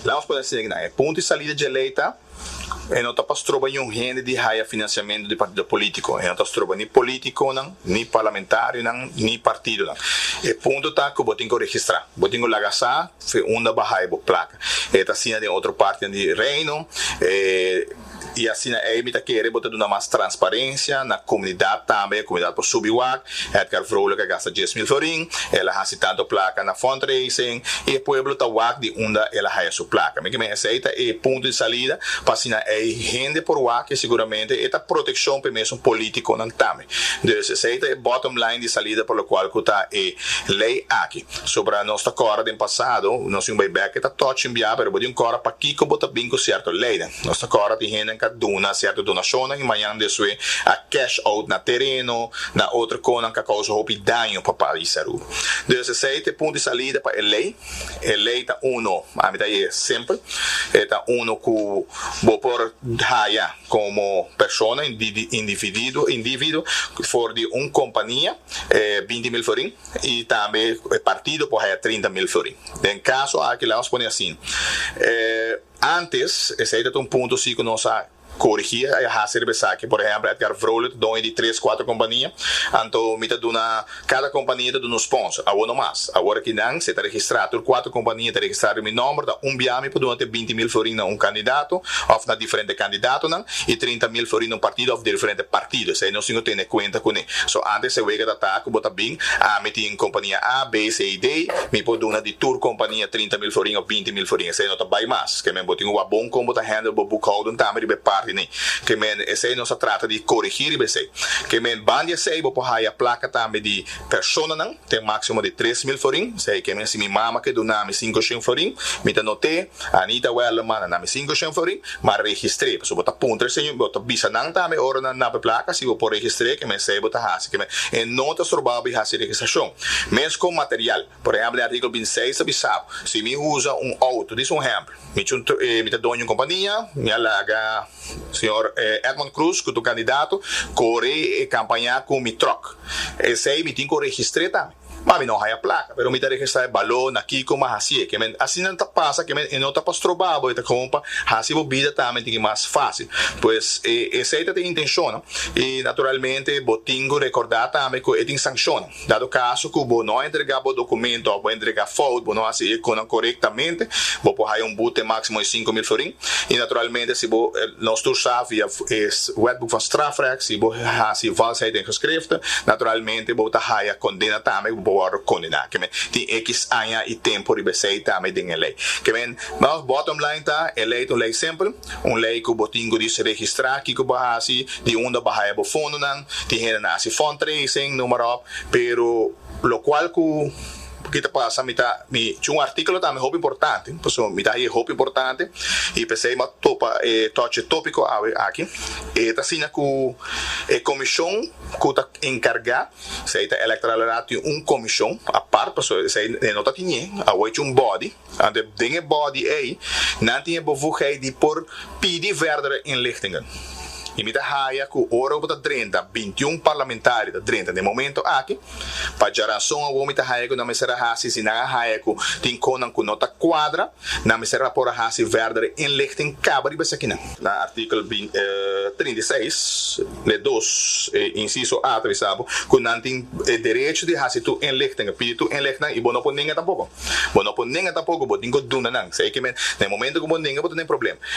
Vamos poder dizer que ponto de saída de eleita não está para um rende de raia financiamento de partido político, não está nem político, nem parlamentário, nem partido. E ponto está que eu tenho que registrar, eu tenho que lagar uma barra de placa. Está assim de outra parte de reino, e assim é me tá querendo botar uma mais transparência na comunidade também, a comunidade por subir o Edgar Vrola que gasta 10 mil florim, ela ha citado placa na fundraising e o povo tá de onde ela ha sua placa. Me aceita é ponto de saída para assim é rende por que seguramente é proteção para mesmo político não também. Então aceita é bottom line de saída por lo qual que tá é lei aqui sobre a nossa cora do passado, nós um buyback tá touch enviar pero bodi um cora para que bota bingo certo lei, nossa cora de rende duna certa donação e amanhã desue a cash out na terreno na outra coisa que causa roupa dano para o país. Então esse ponto de saída para a lei tá a mim é sempre tá que vou por haya como pessoa indivíduo for de uma companhia 20 mil florim e também partido por haya 30 mil florim. Em caso aqui vamos pôr assim antes esse é um ponto sim que nós corrigir a cerveja que, por exemplo, Edgar Vrola dono de 3, 4 companhias, então cada companhia dá um sponsor, agora mais. Agora que não, se está registrado, 4 companhias está registrado meu nome, dá biame para ter 20 mil florim na candidato, ou na diferente candidato, e 30 mil florim na partido, ou diferente partidos. Aí nós temos que ter conta com isso. So, antes se vega da taco, bota bem, meti em companhia A, B, C e D, me pode dar de tour companhia 30 mil florim ou 20 mil florim. Aí não está bem mais, que me botem um bom como está handle, bookholding, também de parte que esse não se trata de corrigir que bandia sei vou pôr a placa também de persona não tem máximo de 3 mil florim sei que se me mama que do nome 500 florim me tá notei Anita Wellerman nome 500 florim mas registrei so botar ponto senhor botar bisa não também ora na placa se vou pôr registrei que me sei botar hasi que me nota sorba bi hasi registração mesmo com material por exemplo artigo 26 sabe se me usa auto diz exemplo me tá dono de companhia me alaga senhor Edmond Cruz, que é o candidato, corre e campanha com o truck. Esse aí me tem que registrar também. Mas não há a placa, mas me tem que registrar o balão aqui como assim. Que assim não passa, que não está para estrobar, então como assim a vida também tem que mais fácil. Pois esse aí tem intenção, e naturalmente eu tenho que recordar também que ele tem sanção. Dado caso que eu não entregar o documento, ou entregar foto, não assim corretamente, vou pôr boete máximo de 5 mil florim, e naturalmente se nós todos sabem o wetbook van strafrecht, se vou assim valsheid em geskriften, naturalmente vou estar a condena também condenar que tem X anos e tempo de BC também tem a lei que mas bottom line tá lei é uma lei sempre uma lei que o botinho de se registrar que o bahasi de onde bahia o fundo não tem assim fundraising número pero lo qual que te passa tinha artigo também muito importante então me dá muito importante e pensei mas touch tópico aqui e tá assim que a comissão que está encarregada se está eleitoral tem comissão a parte se não está tinha a body and the body aí não tinha bevoegdheid de por pedir verdere inlichtingen. E me dá raia que o hora bota 21 parlamentares da 30 de momento aqui para geração o homem tá raia que não me será hasi se na raia que tem conan com nota quadra não me será por hasi verde inlichting cabri besa aqui na artigo 36 de 2 inciso A avisado que não tem direito de hasi tu inlichting pedir tu inlichting e bom não pode ninguém tampoco bom não pode ninguém tampoco bom tem que duna não sei que no momento que bom ninguém bota nem problema